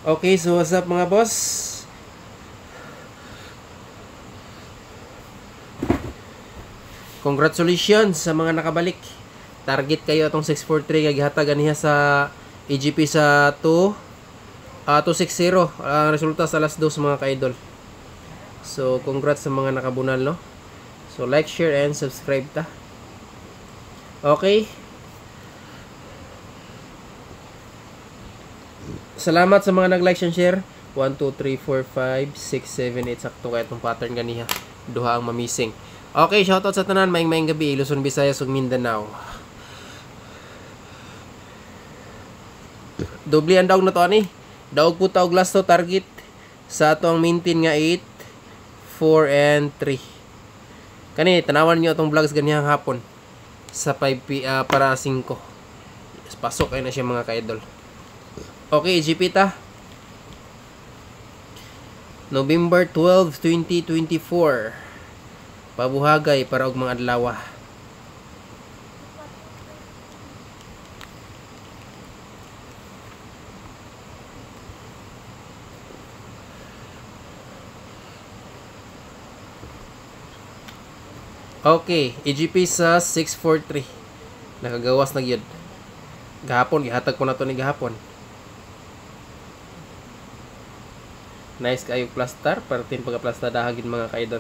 Okay, so what's up mga boss? Congratulations sa mga nakabalik. Target kayo atong 643 kay gihatagan niya sa EGP sa 260. Ang resulta sa alas 2 mga ka-idol. So congrats sa mga nakabunal, no? So like, share and subscribe ta. Okay. Salamat sa mga nag-like and share. 1, 2, 3, 4, 5, 6, 7, 8. Sakto kaya itong pattern ganiha. Duha ang mamising. Okay, shoutout sa tanan. Maing gabi. Luzon, Visayas, ug Mindanao. Doble ang daog na to ani. Daog po taog last to target. Sa ato ang maintain nga 8, 4, and 3. Kani, tanawan nyo itong vlogs ganihang hapon. Sa 5 para 5. Pasok kayo na siya mga ka-idol. Okay, EGP ta. November 12, 2024. Pabuhagay para og mga adlaw. Okay, EGP sa 643. Nakagawas na gyud. Gahapon gihatag ko na to ni gahapon. Nice kayo plaster, partin pagka-plaster dahagin mga ka-idol.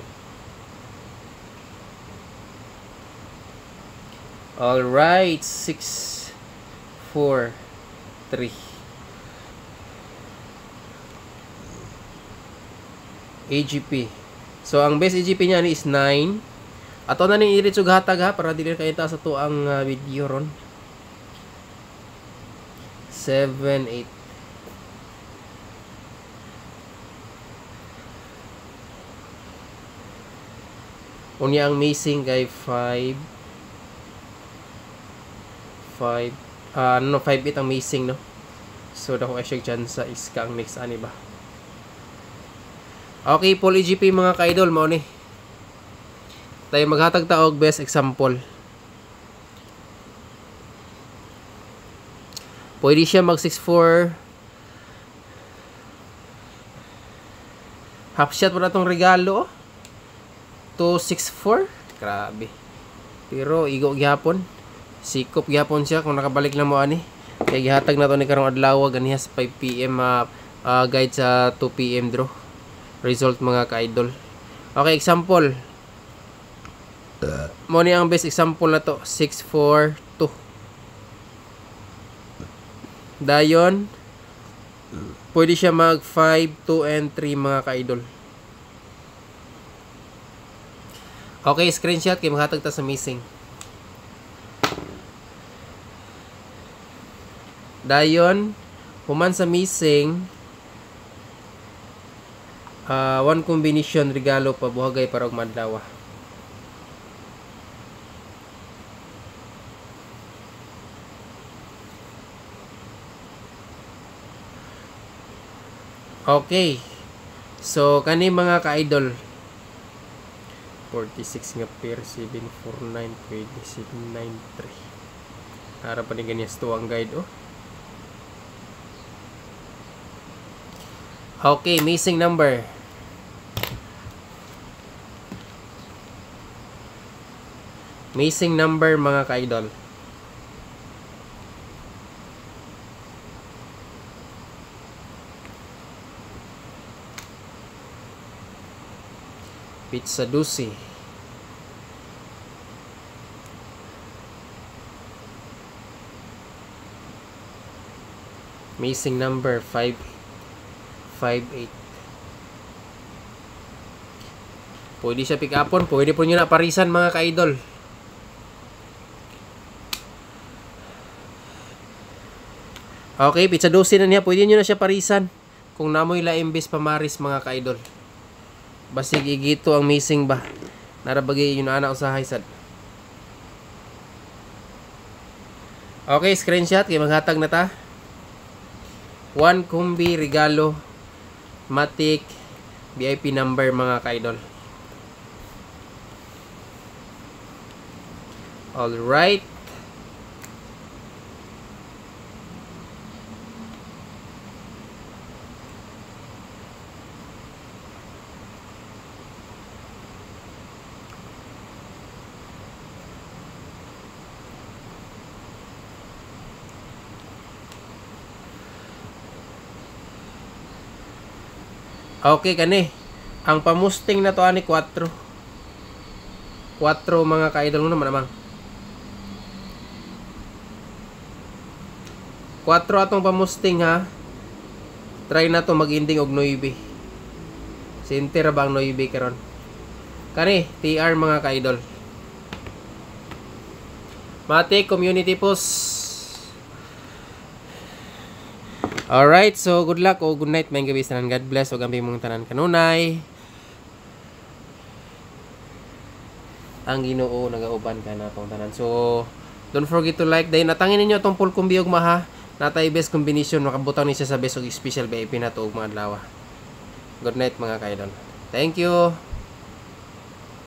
All right, 6 4 3. EGP. So ang base EGP niya ni is 9. Ato na ning irit sug hatag ha para dili kay ta sa to ang video ron. 7 8. Unya ang missing kay 5 5 5 8 ang missing, no. So dako ay siya chance sa iska ang next ani ba. Okay, full EGP mga ka-idol mao ni. Tayo maghatag ta og best example. Pwede siya mag 6-4. Half shot pa na itong regalo. 2-6-4. Grabe. Pero igo gyapon. Sikop gyapon siya kung nakabalik lang mo ani. Kaya gihatag na to ni karong adlaw ganiha sa 5 PM guide sa 2 PM draw. Result mga ka-idol. Okay, example. Mo ni ang best example na to. 6-4-2. Dayon, pwede siya mag 5, 2, and 3 mga ka-idol. Okay, screenshot kay maghatag ta sa missing. Dayon, human sa missing, one combination regalo pabuhagay para og madlaw. Okay. So kani mga ka-idol 46 nga pair 749 pwede 793. Para pa ni ganyan to ang guide Okay, missing number. Missing number mga ka-idol. Pizza Dusi. Missing number 58. Pwede siya pick upon. Pwede po nyo na parisan mga ka-idol. Okay, Pizza Dusi na niya. Pwede nyo na siya parisan. Kung namoy la imbes pamaris mga ka-idol. Basig igito ang missing ba. Narabagay yun na anak usahay sad. Okay, screenshot. Kaya maghatag na ta. 1 kumbi regalo. Matic. VIP number mga ka-idol. Alright. Okay kani. Ang pamusting na to ani 4. 4 mga ka-idol mo naman. 4 atong pamusting ha. Try na to mag-ending og 9. Center bang 9 karon. Kani TR mga ka-idol. Mati community post. Alright, so good luck o good night, may gabi sa tanan. God bless o gambi mong tanan kanunay. Ang Ginoo nagauban ka na tong tanan. So don't forget to like dahil natangin ninyo tong full combi ug maha. Natay best combination, makabutaw ni siya sa best og special VIP na to og mga adlaw. Good night mga kaidol. Thank you.